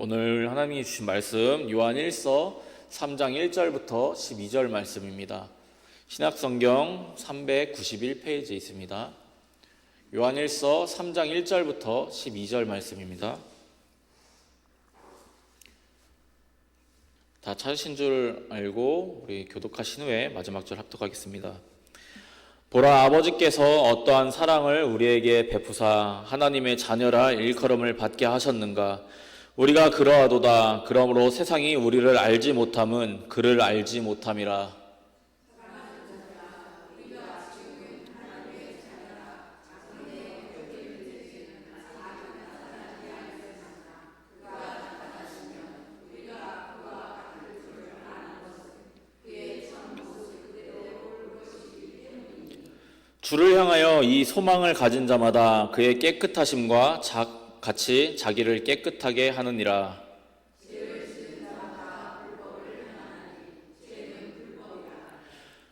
오늘 하나님이 주신 말씀 요한 1서 3장 1절부터 12절 말씀입니다. 신약성경 391페이지에 있습니다. 요한 1서 3장 1절부터 12절 말씀입니다. 다 찾으신 줄 알고 우리 교독하신 후에 마지막 절 합독하겠습니다. 보라, 아버지께서 어떠한 사랑을 우리에게 베푸사 하나님의 자녀라 일컬음을 받게 하셨는가. 우리가 그러하도다. 그러므로 세상이 우리를 알지 못함은 그를 알지 못함이라. 주를 향하여 이 소망을 가진 자마다 그의 깨끗하심과 같이 자기를 깨끗하게 하느니라.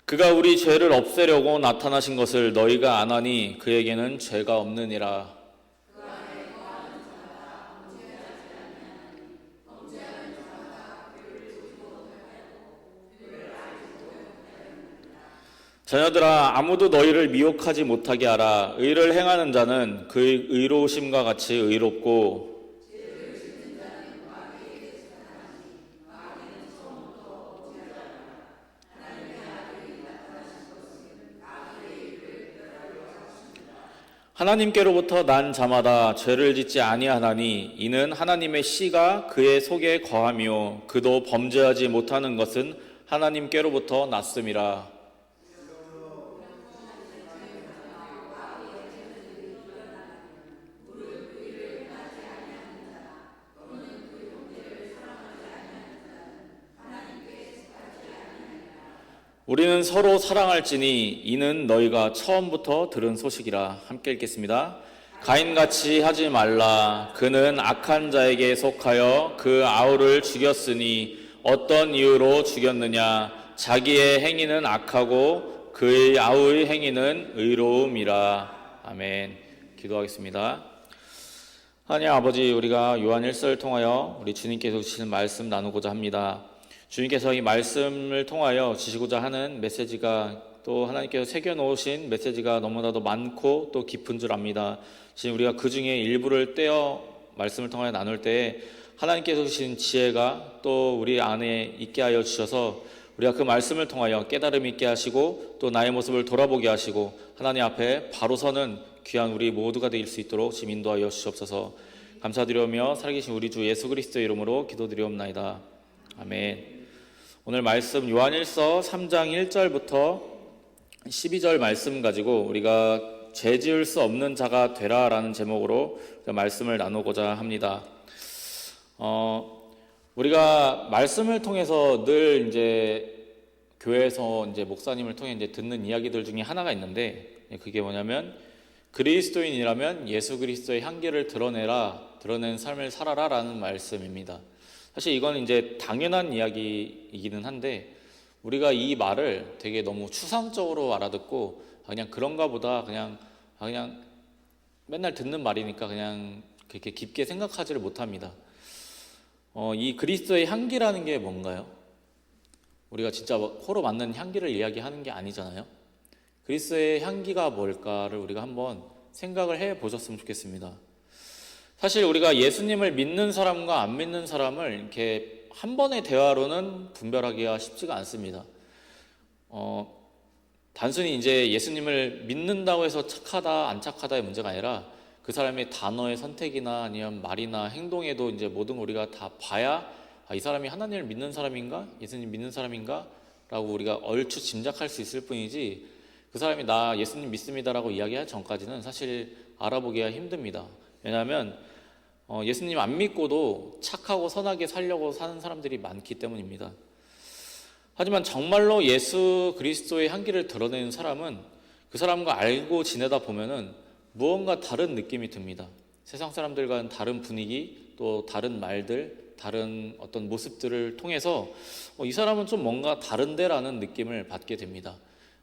그가 우리 죄를 없애려고 나타나신 것을 너희가 아나니 그에게는 죄가 없느니라. 자녀들아, 아무도 너희를 미혹하지 못하게 하라. 의를 행하는 자는 그의 의로우심과 같이 의롭고 하나님께로부터 난 자마다 죄를 짓지 아니하나니 이는 하나님의 씨가 그의 속에 거하며 그도 범죄하지 못하는 것은 하나님께로부터 났음이라. 우리는 서로 사랑할지니 이는 너희가 처음부터 들은 소식이라. 함께 읽겠습니다. 가인같이 하지 말라. 그는 악한 자에게 속하여 그 아우를 죽였으니 어떤 이유로 죽였느냐. 자기의 행위는 악하고 그의 아우의 행위는 의로움이라. 아멘. 기도하겠습니다. 하나님 아버지, 우리가 요한 1서를 통하여 우리 주님께서 주시는 말씀 나누고자 합니다. 주님께서 이 말씀을 통하여 주시고자 하는 메시지가, 또 하나님께서 새겨놓으신 메시지가 너무나도 많고 또 깊은 줄 압니다. 지금 우리가 그 중에 일부를 떼어 말씀을 통하여 나눌 때에 하나님께서 주신 지혜가 또 우리 안에 있게 하여 주셔서 우리가 그 말씀을 통하여 깨달음 있게 하시고 또 나의 모습을 돌아보게 하시고 하나님 앞에 바로 서는 귀한 우리 모두가 될 수 있도록 지금 인도하여 주시옵소서. 감사드리며 살아계신 우리 주 예수 그리스도의 이름으로 기도드리옵나이다. 아멘. 오늘 말씀 요한 1서 3장 1절부터 12절 말씀 가지고 우리가 죄 지을 수 없는 자가 되라라는 제목으로 말씀을 나누고자 합니다. 우리가 말씀을 통해서 늘 이제 교회에서 이제 목사님을 통해 이제 듣는 이야기들 중에 하나가 있는데, 그게 뭐냐면 그리스도인이라면 예수 그리스도의 향기를 드러낸 삶을 살아라라는 말씀입니다. 사실 이건 이제 당연한 이야기이기는 한데 우리가 이 말을 되게 너무 추상적으로 알아듣고 그냥 그런가 보다, 그냥 맨날 듣는 말이니까 그냥 그렇게 깊게 생각하지를 못합니다. 이 그리스도의 향기라는 게 뭔가요? 우리가 진짜 코로 맞는 향기를 이야기하는 게 아니잖아요. 그리스도의 향기가 뭘까를 우리가 한번 생각을 해 보셨으면 좋겠습니다. 사실 우리가 예수님을 믿는 사람과 안 믿는 사람을 이렇게 한 번의 대화로는 분별하기가 쉽지가 않습니다. 단순히 이제 예수님을 믿는다고 해서 착하다 안 착하다의 문제가 아니라 그 사람의 단어의 선택이나 아니면 말이나 행동에도 이제 모든 우리가 다 봐야 이 사람이 하나님을 믿는 사람인가, 예수님 믿는 사람인가 라고 우리가 얼추 짐작할 수 있을 뿐이지, 그 사람이 나 예수님 믿습니다라고 이야기할 전까지는 사실 알아보기가 힘듭니다. 왜냐하면 예수님 안 믿고도 착하고 선하게 살려고 사는 사람들이 많기 때문입니다. 하지만 정말로 예수 그리스도의 향기를 드러내는 사람은 그 사람과 알고 지내다 보면은 무언가 다른 느낌이 듭니다. 세상 사람들과는 다른 분위기, 또 다른 말들, 다른 어떤 모습들을 통해서 이 사람은 좀 뭔가 다른데라는 느낌을 받게 됩니다.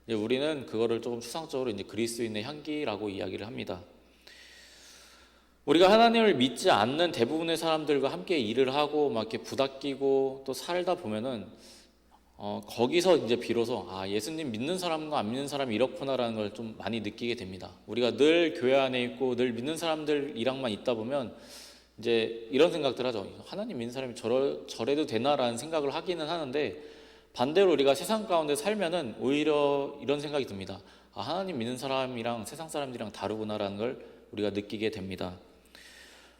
우리는 그거를 조금 추상적으로 이제 그리스도인의 향기라고 이야기를 합니다. 우리가 하나님을 믿지 않는 대부분의 사람들과 함께 일을 하고 막 이렇게 부닥끼고 또 살다 보면은 거기서 이제 비로소 예수님 믿는 사람과 안 믿는 사람이 이렇구나라는 걸 좀 많이 느끼게 됩니다. 우리가 늘 교회 안에 있고 늘 믿는 사람들이랑만 있다 보면 이제 이런 생각들 하죠. 하나님 믿는 사람이 저래도 되나라는 생각을 하기는 하는데, 반대로 우리가 세상 가운데 살면은 오히려 이런 생각이 듭니다. 하나님 믿는 사람이랑 세상 사람들이랑 다르구나라는 걸 우리가 느끼게 됩니다.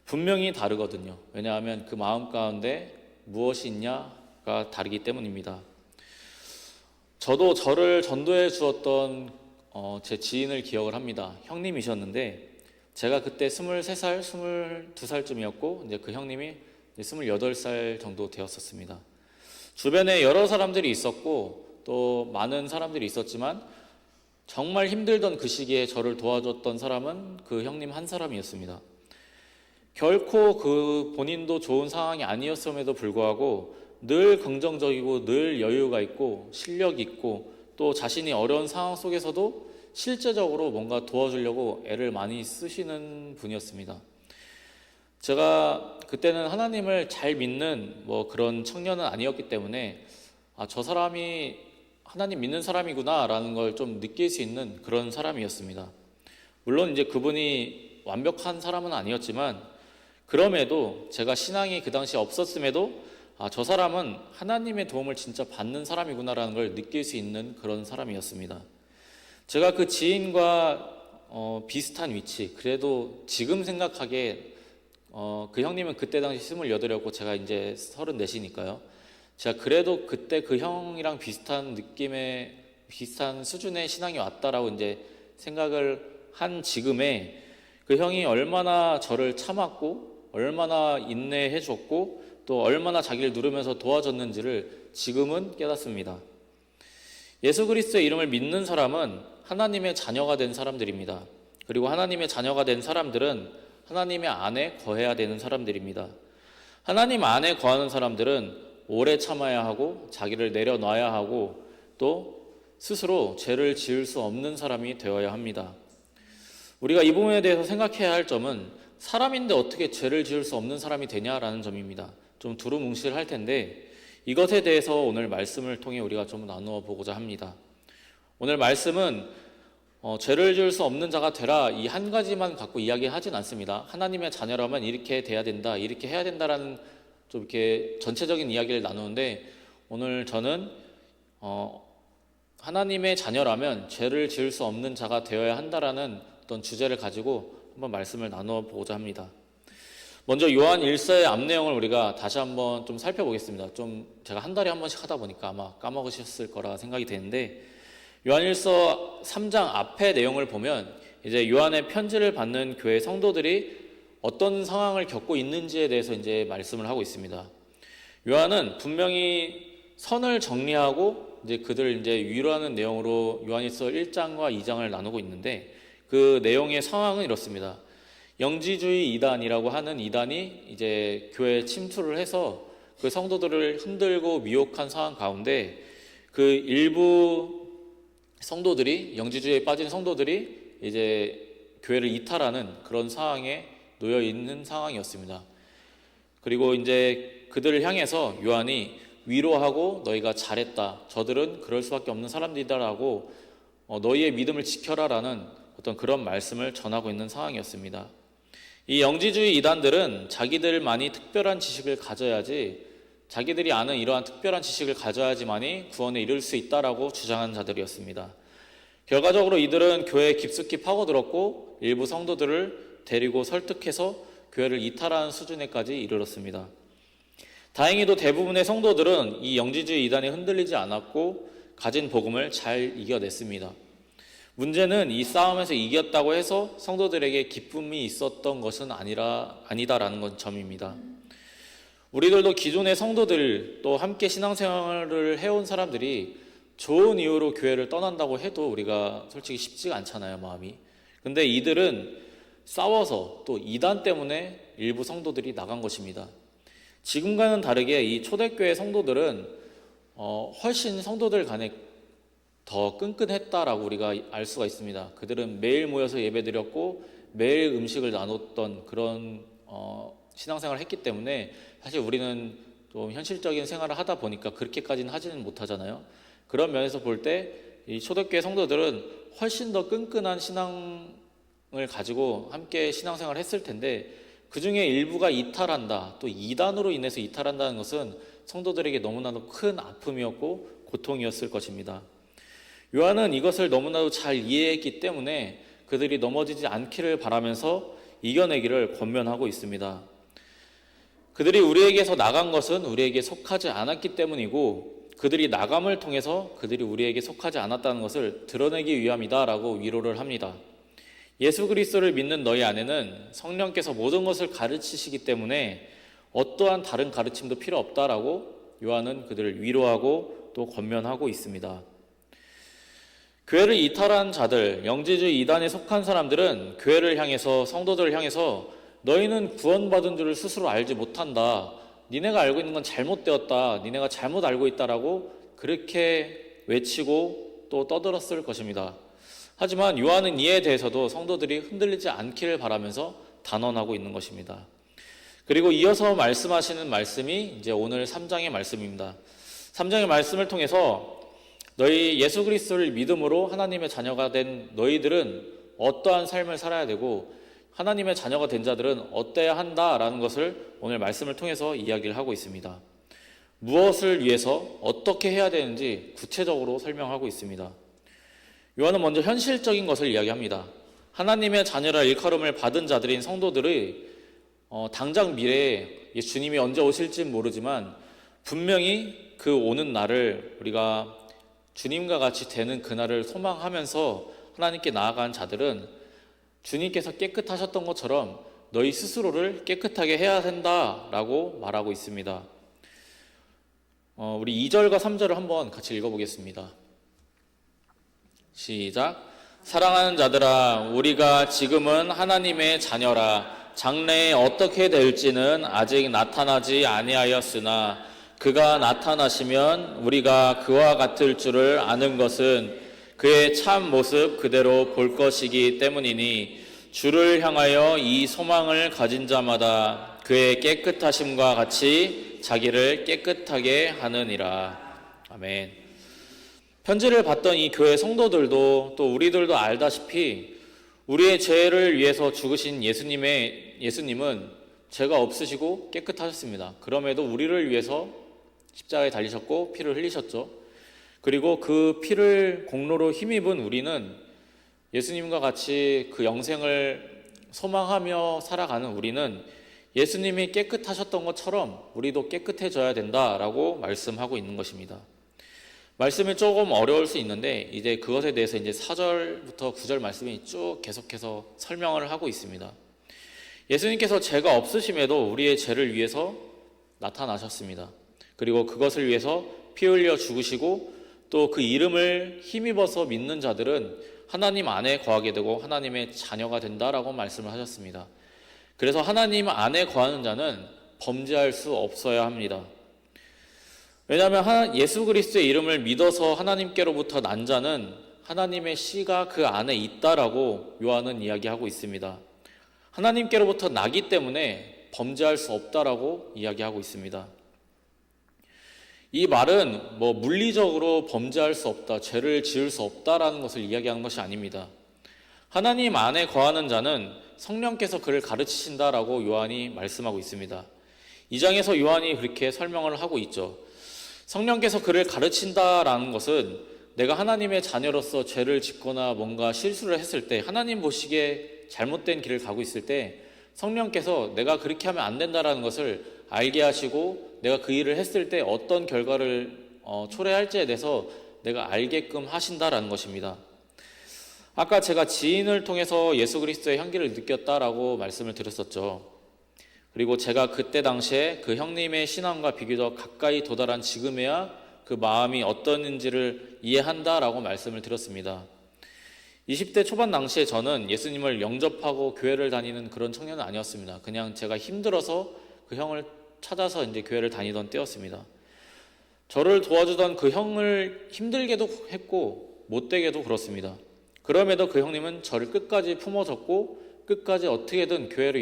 분명히 다르거든요. 왜냐하면 그 마음 가운데 무엇이 있냐가 다르기 때문입니다. 저도 저를 전도해 주었던 제 지인을 기억을 합니다. 형님이셨는데 제가 그때 23살, 22살쯤이었고 이제 그 형님이 28살 정도 되었었습니다. 주변에 여러 사람들이 있었고 또 많은 사람들이 있었지만 정말 힘들던 그 시기에 저를 도와줬던 사람은 그 형님 한 사람이었습니다. 결코 그 본인도 좋은 상황이 아니었음에도 불구하고 늘 긍정적이고 늘 여유가 있고 실력 있고 또 자신이 어려운 상황 속에서도 실제적으로 뭔가 도와주려고 애를 많이 쓰시는 분이었습니다. 제가 그때는 하나님을 잘 믿는 그런 청년은 아니었기 때문에 저 사람이 하나님 믿는 사람이구나 라는 걸 좀 느낄 수 있는 그런 사람이었습니다. 물론 이제 그분이 완벽한 사람은 아니었지만 그럼에도 제가 신앙이 그 당시에 없었음에도 저 사람은 하나님의 도움을 진짜 받는 사람이구나라는 걸 느낄 수 있는 그런 사람이었습니다. 제가 그 지인과 비슷한 위치, 그래도 지금 생각하기에 그 형님은 그때 당시 28이었고 제가 이제 34이니까요. 제가 그래도 그때 그 형이랑 비슷한 느낌의 비슷한 수준의 신앙이 왔다라고 이제 생각을 한 지금에 그 형이 얼마나 저를 참았고 얼마나 인내해 줬고 또 얼마나 자기를 누르면서 도와줬는지를 지금은 깨닫습니다. 예수 그리스도의 이름을 믿는 사람은 하나님의 자녀가 된 사람들입니다. 그리고 하나님의 자녀가 된 사람들은 하나님의 안에 거해야 되는 사람들입니다. 하나님 안에 거하는 사람들은 오래 참아야 하고 자기를 내려놔야 하고 또 스스로 죄를 지을 수 없는 사람이 되어야 합니다. 우리가 이 부분에 대해서 생각해야 할 점은 사람인데 어떻게 죄를 지을 수 없는 사람이 되냐라는 점입니다. 좀 두루뭉실할 텐데 이것에 대해서 오늘 말씀을 통해 우리가 좀 나누어 보고자 합니다. 오늘 말씀은 죄를 지을 수 없는 자가 되라 이 한 가지만 갖고 이야기하진 않습니다. 하나님의 자녀라면 이렇게 돼야 된다, 이렇게 해야 된다라는 좀 이렇게 전체적인 이야기를 나누는데 오늘 저는 하나님의 자녀라면 죄를 지을 수 없는 자가 되어야 한다라는 어떤 주제를 가지고 한번 말씀을 나누어 보고자 합니다. 먼저 요한 1서의 앞 내용을 우리가 다시 한번 좀 살펴보겠습니다. 좀 제가 한 달에 한 번씩 하다 보니까 아마 까먹으셨을 거라 생각이 되는데 요한 1서 3장 앞의 내용을 보면 이제 요한의 편지를 받는 교회 성도들이 어떤 상황을 겪고 있는지에 대해서 이제 말씀을 하고 있습니다. 요한은 분명히 선을 정리하고 이제 그들을 이제 위로하는 내용으로 요한일서 1장과 2장을 나누고 있는데 그 내용의 상황은 이렇습니다. 영지주의 이단이라고 하는 이단이 이제 교회에 침투를 해서 그 성도들을 흔들고 미혹한 상황 가운데 그 일부 성도들이 영지주의에 빠진 성도들이 이제 교회를 이탈하는 그런 상황에 놓여 있는 상황이었습니다. 그리고 이제 그들을 향해서 요한이 위로하고 너희가 잘했다. 저들은 그럴 수밖에 없는 사람들이다라고 너희의 믿음을 지켜라라는 어떤 그런 말씀을 전하고 있는 상황이었습니다. 이 영지주의 이단들은 자기들만이 특별한 지식을 가져야지 자기들이 아는 이러한 특별한 지식을 가져야지만이 구원에 이를 수 있다라고 주장한 자들이었습니다. 결과적으로 이들은 교회에 깊숙이 파고들었고 일부 성도들을 데리고 설득해서 교회를 이탈하는 수준에까지 이르렀습니다. 다행히도 대부분의 성도들은 이 영지주의 이단에 흔들리지 않았고 가진 복음을 잘 이겨냈습니다. 문제는 이 싸움에서 이겼다고 해서 성도들에게 기쁨이 있었던 것은 아니다라는 점입니다. 우리들도 기존의 성도들 또 함께 신앙생활을 해온 사람들이 좋은 이유로 교회를 떠난다고 해도 우리가 솔직히 쉽지가 않잖아요, 마음이. 근데 이들은 싸워서 또 이단 때문에 일부 성도들이 나간 것입니다. 지금과는 다르게 이 초대교회 성도들은 훨씬 성도들 간에 더 끈끈했다라고 우리가 알 수가 있습니다. 그들은 매일 모여서 예배드렸고 매일 음식을 나눴던 그런 신앙생활을 했기 때문에 사실 우리는 좀 현실적인 생활을 하다 보니까 그렇게까지는 하지는 못하잖아요. 그런 면에서 볼 때 이 초대교회 성도들은 훨씬 더 끈끈한 신앙을 가지고 함께 신앙생활을 했을 텐데 그 중에 일부가 이탈한다, 또 이단으로 인해서 이탈한다는 것은 성도들에게 너무나도 큰 아픔이었고 고통이었을 것입니다. 요한은 이것을 너무나도 잘 이해했기 때문에 그들이 넘어지지 않기를 바라면서 이겨내기를 권면하고 있습니다. 그들이 우리에게서 나간 것은 우리에게 속하지 않았기 때문이고 그들이 나감을 통해서 그들이 우리에게 속하지 않았다는 것을 드러내기 위함이다라고 위로를 합니다. 예수 그리스도를 믿는 너희 안에는 성령께서 모든 것을 가르치시기 때문에 어떠한 다른 가르침도 필요 없다라고 요한은 그들을 위로하고 또 권면하고 있습니다. 교회를 이탈한 자들, 영지주의 이단에 속한 사람들은 교회를 향해서, 성도들을 향해서 너희는 구원받은 줄을 스스로 알지 못한다, 니네가 알고 있는 건 잘못되었다, 니네가 잘못 알고 있다라고 그렇게 외치고 또 떠들었을 것입니다. 하지만 요한은 이에 대해서도 성도들이 흔들리지 않기를 바라면서 단언하고 있는 것입니다. 그리고 이어서 말씀하시는 말씀이 이제 오늘 3장의 말씀입니다. 3장의 말씀을 통해서 너희 예수 그리스도를 믿음으로 하나님의 자녀가 된 너희들은 어떠한 삶을 살아야 되고 하나님의 자녀가 된 자들은 어때야 한다라는 것을 오늘 말씀을 통해서 이야기를 하고 있습니다. 무엇을 위해서 어떻게 해야 되는지 구체적으로 설명하고 있습니다. 요한은 먼저 현실적인 것을 이야기합니다. 하나님의 자녀라 일컬음을 받은 자들인 성도들의 당장 미래에 주님이 언제 오실진 모르지만 분명히 그 오는 날을 우리가 주님과 같이 되는 그날을 소망하면서 하나님께 나아간 자들은 주님께서 깨끗하셨던 것처럼 너희 스스로를 깨끗하게 해야 된다라고 말하고 있습니다. 우리 2절과 3절을 한번 같이 읽어보겠습니다. 시작. 사랑하는 자들아, 우리가 지금은 하나님의 자녀라. 장래에 어떻게 될지는 아직 나타나지 아니하였으나 그가 나타나시면 우리가 그와 같을 줄을 아는 것은 그의 참 모습 그대로 볼 것이기 때문이니 주를 향하여 이 소망을 가진 자마다 그의 깨끗하심과 같이 자기를 깨끗하게 하느니라. 아멘. 편지를 받던 이 교회 성도들도 또 우리들도 알다시피 우리의 죄를 위해서 죽으신 예수님은 죄가 없으시고 깨끗하셨습니다. 그럼에도 우리를 위해서 십자가에 달리셨고 피를 흘리셨죠. 그리고 그 피를 공로로 힘입은 우리는 예수님과 같이 그 영생을 소망하며 살아가는 우리는 예수님이 깨끗하셨던 것처럼 우리도 깨끗해져야 된다라고 말씀하고 있는 것입니다. 말씀이 조금 어려울 수 있는데 이제 그것에 대해서 이제 4절부터 9절 말씀이 쭉 계속해서 설명을 하고 있습니다. 예수님께서 죄가 없으심에도 우리의 죄를 위해서 나타나셨습니다. 그리고 그것을 위해서 피 흘려 죽으시고 또 그 이름을 힘입어서 믿는 자들은 하나님 안에 거하게 되고 하나님의 자녀가 된다라고 말씀을 하셨습니다. 그래서 하나님 안에 거하는 자는 범죄할 수 없어야 합니다. 왜냐하면 예수 그리스도의 이름을 믿어서 하나님께로부터 난 자는 하나님의 씨가 그 안에 있다라고 요한은 이야기하고 있습니다. 하나님께로부터 나기 때문에 범죄할 수 없다라고 이야기하고 있습니다. 이 말은 물리적으로 범죄할 수 없다, 죄를 지을 수 없다라는 것을 이야기하는 것이 아닙니다. 하나님 안에 거하는 자는 성령께서 그를 가르치신다라고 요한이 말씀하고 있습니다. 2장에서 요한이 그렇게 설명을 하고 있죠. 성령께서 그를 가르친다라는 것은 내가 하나님의 자녀로서 죄를 짓거나 뭔가 실수를 했을 때, 하나님 보시기에 잘못된 길을 가고 있을 때 성령께서 내가 그렇게 하면 안 된다라는 것을 알게 하시고 내가 그 일을 했을 때 어떤 결과를 초래할지에 대해서 내가 알게끔 하신다라는 것입니다. 아까 제가 지인을 통해서 예수 그리스도의 향기를 느꼈다라고 말씀을 드렸었죠. 그리고 제가 그때 당시에 그 형님의 신앙과 비교적 가까이 도달한 지금에야 그 마음이 어떠는지를 이해한다라고 말씀을 드렸습니다. 20대 초반 당시에 저는 예수님을 영접하고 교회를 다니는 그런 청년은 아니었습니다. 그냥 제가 힘들어서 그 형을 찾아서 이제 교회를 다니던 때였습니다. 저를 도와주던 그 형을 힘들게도 했고 못되게도 그렇습니다. 그럼에도 그 형님은 저를 끝까지 품어줬고 끝까지 어떻게든 교회로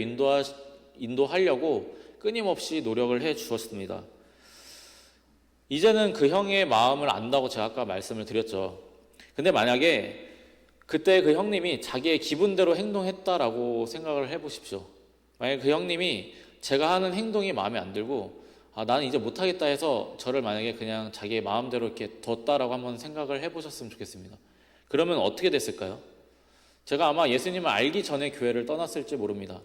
인도하려고 끊임없이 노력을 해 주었습니다. 이제는 그 형의 마음을 안다고 제가 아까 말씀을 드렸죠. 근데 만약에 그때 그 형님이 자기의 기분대로 행동했다라고 생각을 해보십시오. 만약에 그 형님이 제가 하는 행동이 마음에 안 들고 나는 이제 못하겠다 해서 저를 만약에 그냥 자기의 마음대로 이렇게 뒀다라고 한번 생각을 해보셨으면 좋겠습니다. 그러면 어떻게 됐을까요? 제가 아마 예수님을 알기 전에 교회를 떠났을지 모릅니다.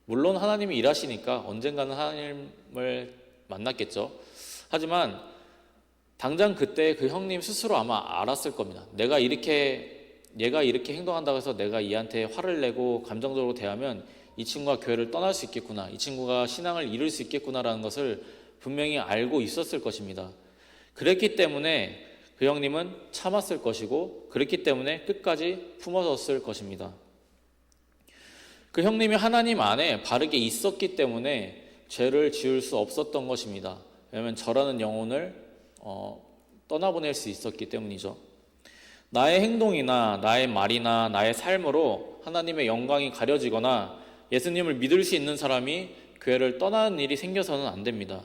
물론 하나님이 일하시니까 언젠가는 하나님을 만났겠죠. 하지만 당장 그때 그 형님 스스로 아마 알았을 겁니다. 얘가 이렇게 행동한다고 해서 내가 얘한테 화를 내고 감정적으로 대하면 이 친구가 교회를 떠날 수 있겠구나, 이 친구가 신앙을 잃을 수 있겠구나라는 것을 분명히 알고 있었을 것입니다. 그랬기 때문에 그 형님은 참았을 것이고, 그랬기 때문에 끝까지 품어줬을 것입니다. 그 형님이 하나님 안에 바르게 있었기 때문에 죄를 지을 수 없었던 것입니다. 왜냐하면 저라는 영혼을 떠나보낼 수 있었기 때문이죠. 나의 행동이나 나의 말이나 나의 삶으로 하나님의 영광이 가려지거나 예수님을 믿을 수 있는 사람이 교회를 떠나는 일이 생겨서는 안 됩니다.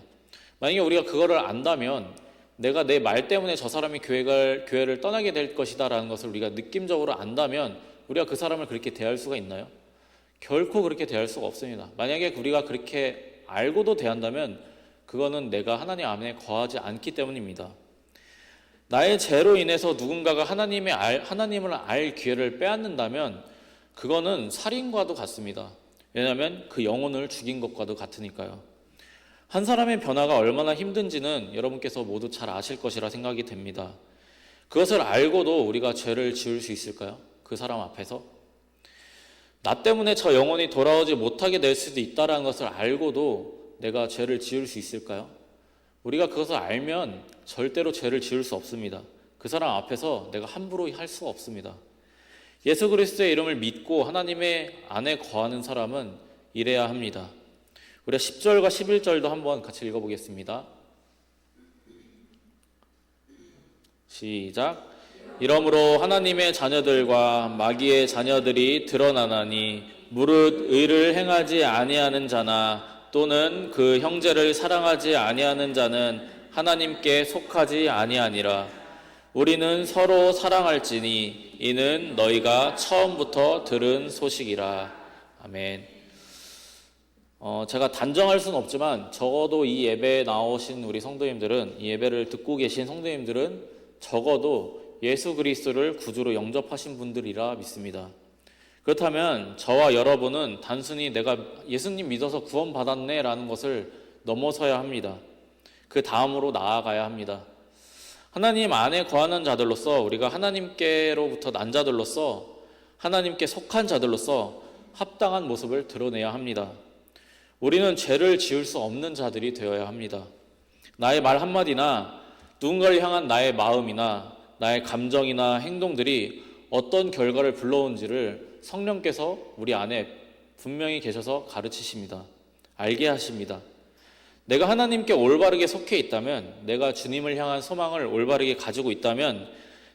만약에 우리가 그거를 안다면 내가 내 말 때문에 저 사람이 교회를 떠나게 될 것이다 라는 것을 우리가 느낌적으로 안다면 우리가 그 사람을 그렇게 대할 수가 있나요? 결코 그렇게 대할 수가 없습니다. 만약에 우리가 그렇게 알고도 대한다면 그거는 내가 하나님 안에 거하지 않기 때문입니다. 나의 죄로 인해서 누군가가 하나님을 알 기회를 빼앗는다면 그거는 살인과도 같습니다. 왜냐하면 그 영혼을 죽인 것과도 같으니까요. 한 사람의 변화가 얼마나 힘든지는 여러분께서 모두 잘 아실 것이라 생각이 됩니다. 그것을 알고도 우리가 죄를 지을 수 있을까요? 그 사람 앞에서? 나 때문에 저 영혼이 돌아오지 못하게 될 수도 있다는 것을 알고도 내가 죄를 지을 수 있을까요? 우리가 그것을 알면 절대로 죄를 지을 수 없습니다. 그 사람 앞에서 내가 함부로 할 수가 없습니다. 예수 그리스도의 이름을 믿고 하나님의 안에 거하는 사람은 이래야 합니다. 우리가 10절과 11절도 한번 같이 읽어보겠습니다. 시작. 이러므로 하나님의 자녀들과 마귀의 자녀들이 드러나나니 무릇 의를 행하지 아니하는 자나 또는 그 형제를 사랑하지 아니하는 자는 하나님께 속하지 아니하니라. 우리는 서로 사랑할지니 이는 너희가 처음부터 들은 소식이라. 아멘. 제가 단정할 수는 없지만 적어도 이 예배에 나오신 우리 성도님들은, 이 예배를 듣고 계신 성도님들은 적어도 예수 그리스도를 구주로 영접하신 분들이라 믿습니다. 그렇다면 저와 여러분은 단순히 내가 예수님 믿어서 구원받았네 라는 것을 넘어서야 합니다. 그 다음으로 나아가야 합니다. 하나님 안에 거하는 자들로서, 우리가 하나님께로부터 난 자들로서, 하나님께 속한 자들로서 합당한 모습을 드러내야 합니다. 우리는 죄를 지을 수 없는 자들이 되어야 합니다. 나의 말 한마디나 누군가를 향한 나의 마음이나 나의 감정이나 행동들이 어떤 결과를 불러온지를 성령께서 우리 안에 분명히 계셔서 가르치십니다. 알게 하십니다. 내가 하나님께 올바르게 속해 있다면, 내가 주님을 향한 소망을 올바르게 가지고 있다면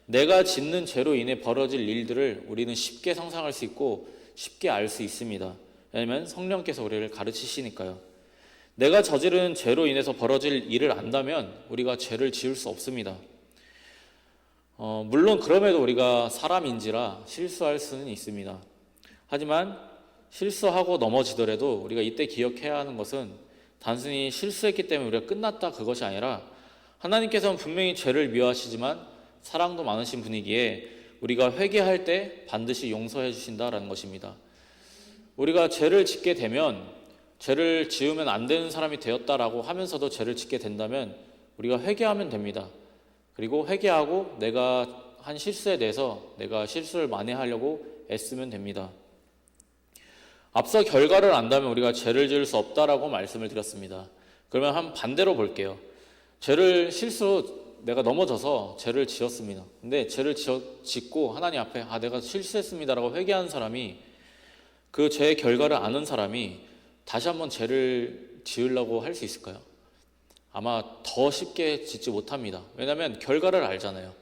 내가 짓는 죄로 인해 벌어질 일들을 우리는 쉽게 상상할 수 있고 쉽게 알 수 있습니다. 왜냐하면 성령께서 우리를 가르치시니까요. 내가 저지르는 죄로 인해서 벌어질 일을 안다면 우리가 죄를 지을 수 없습니다. 물론 그럼에도 우리가 사람인지라 실수할 수는 있습니다. 하지만 실수하고 넘어지더라도 우리가 이때 기억해야 하는 것은 단순히 실수했기 때문에 우리가 끝났다 그것이 아니라 하나님께서는 분명히 죄를 미워하시지만 사랑도 많으신 분이기에 우리가 회개할 때 반드시 용서해 주신다라는 것입니다. 우리가 죄를 짓게 되면, 죄를 지으면 안 되는 사람이 되었다라고 하면서도 죄를 짓게 된다면 우리가 회개하면 됩니다. 그리고 회개하고 내가 한 실수에 대해서 내가 실수를 만회하려고 애쓰면 됩니다. 앞서 결과를 안다면 우리가 죄를 지을 수 없다라고 말씀을 드렸습니다. 그러면 한 반대로 볼게요. 내가 넘어져서 죄를 지었습니다. 근데 죄를 짓고 하나님 앞에 내가 실수했습니다라고 회개하는 사람이, 그 죄의 결과를 아는 사람이 다시 한번 죄를 지으려고 할 수 있을까요? 아마 더 쉽게 짓지 못합니다. 왜냐하면 결과를 알잖아요.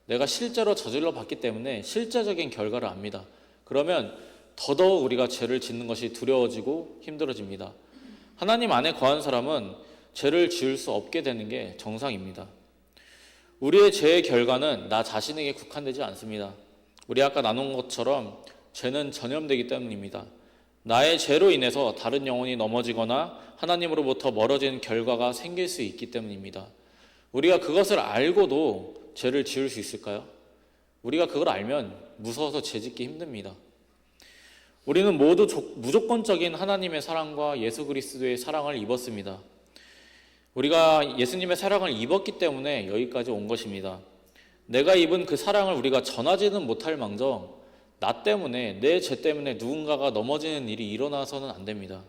내가 실제로 저질러 봤기 때문에 실제적인 결과를 압니다. 그러면 더더욱 우리가 죄를 짓는 것이 두려워지고 힘들어집니다. 하나님 안에 거한 사람은 죄를 지을 수 없게 되는 게 정상입니다. 우리의 죄의 결과는 나 자신에게 국한되지 않습니다. 우리 아까 나눈 것처럼 죄는 전염되기 때문입니다. 나의 죄로 인해서 다른 영혼이 넘어지거나 하나님으로부터 멀어지는 결과가 생길 수 있기 때문입니다. 우리가 그것을 알고도 죄를 지을 수 있을까요? 우리가 그걸 알면 무서워서 죄 짓기 힘듭니다. 우리는 모두 무조건적인 하나님의 사랑과 예수 그리스도의 사랑을 입었습니다. 우리가 예수님의 사랑을 입었기 때문에 여기까지 온 것입니다. 내가 입은 그 사랑을 우리가 전하지는 못할 망정 나 때문에, 내 죄 때문에 누군가가 넘어지는 일이 일어나서는 안 됩니다.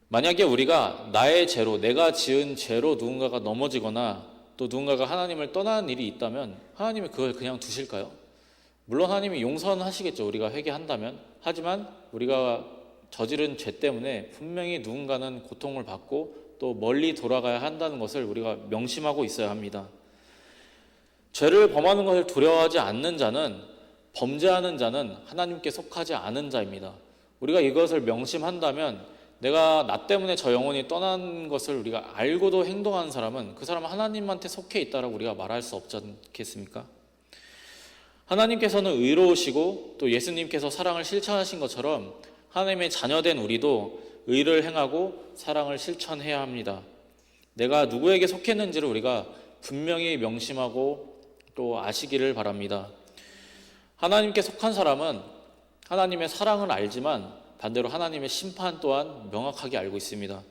만약에 우리가 나의 죄로, 내가 지은 죄로 누군가가 넘어지거나 또 누군가가 하나님을 떠나는 일이 있다면 하나님이 그걸 그냥 두실까요? 물론 하나님이 용서하시겠죠, 우리가 회개한다면. 하지만 우리가 저지른 죄 때문에 분명히 누군가는 고통을 받고 또 멀리 돌아가야 한다는 것을 우리가 명심하고 있어야 합니다. 죄를 범하는 것을 두려워하지 않는 자는, 범죄하는 자는 하나님께 속하지 않은 자입니다. 우리가 이것을 명심한다면 내가 나 때문에 저 영혼이 떠난 것을 우리가 알고도 행동하는 사람은 그 사람은 하나님한테 속해 있다라고 우리가 말할 수 없지 않겠습니까? 하나님께서는 의로우시고 또 예수님께서 사랑을 실천하신 것처럼 하나님의 자녀된 우리도 의를 행하고 사랑을 실천해야 합니다. 내가 누구에게 속했는지를 우리가 분명히 명심하고 또 아시기를 바랍니다. 하나님께 속한 사람은 하나님의 사랑을 알지만 반대로 하나님의 심판 또한 명확하게 알고 있습니다.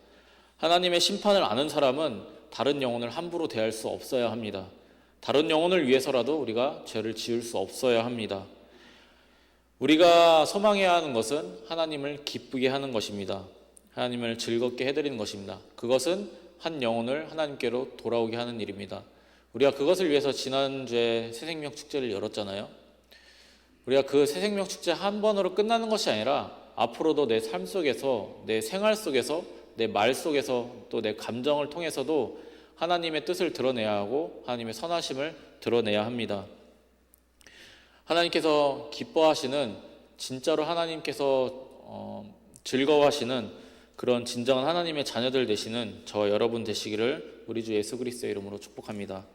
하나님의 심판을 아는 사람은 다른 영혼을 함부로 대할 수 없어야 합니다. 다른 영혼을 위해서라도 우리가 죄를 지을 수 없어야 합니다. 우리가 소망해야 하는 것은 하나님을 기쁘게 하는 것입니다. 하나님을 즐겁게 해드리는 것입니다. 그것은 한 영혼을 하나님께로 돌아오게 하는 일입니다. 우리가 그것을 위해서 지난주에 새생명 축제를 열었잖아요. 우리가 그 새생명 축제 한 번으로 끝나는 것이 아니라 앞으로도 내 삶 속에서, 내 생활 속에서, 내 말 속에서 또 내 감정을 통해서도 하나님의 뜻을 드러내야 하고 하나님의 선하심을 드러내야 합니다. 하나님께서 기뻐하시는, 진짜로 하나님께서 즐거워하시는 그런 진정한 하나님의 자녀들 되시는 저와 여러분 되시기를 우리 주 예수 그리스도의 이름으로 축복합니다.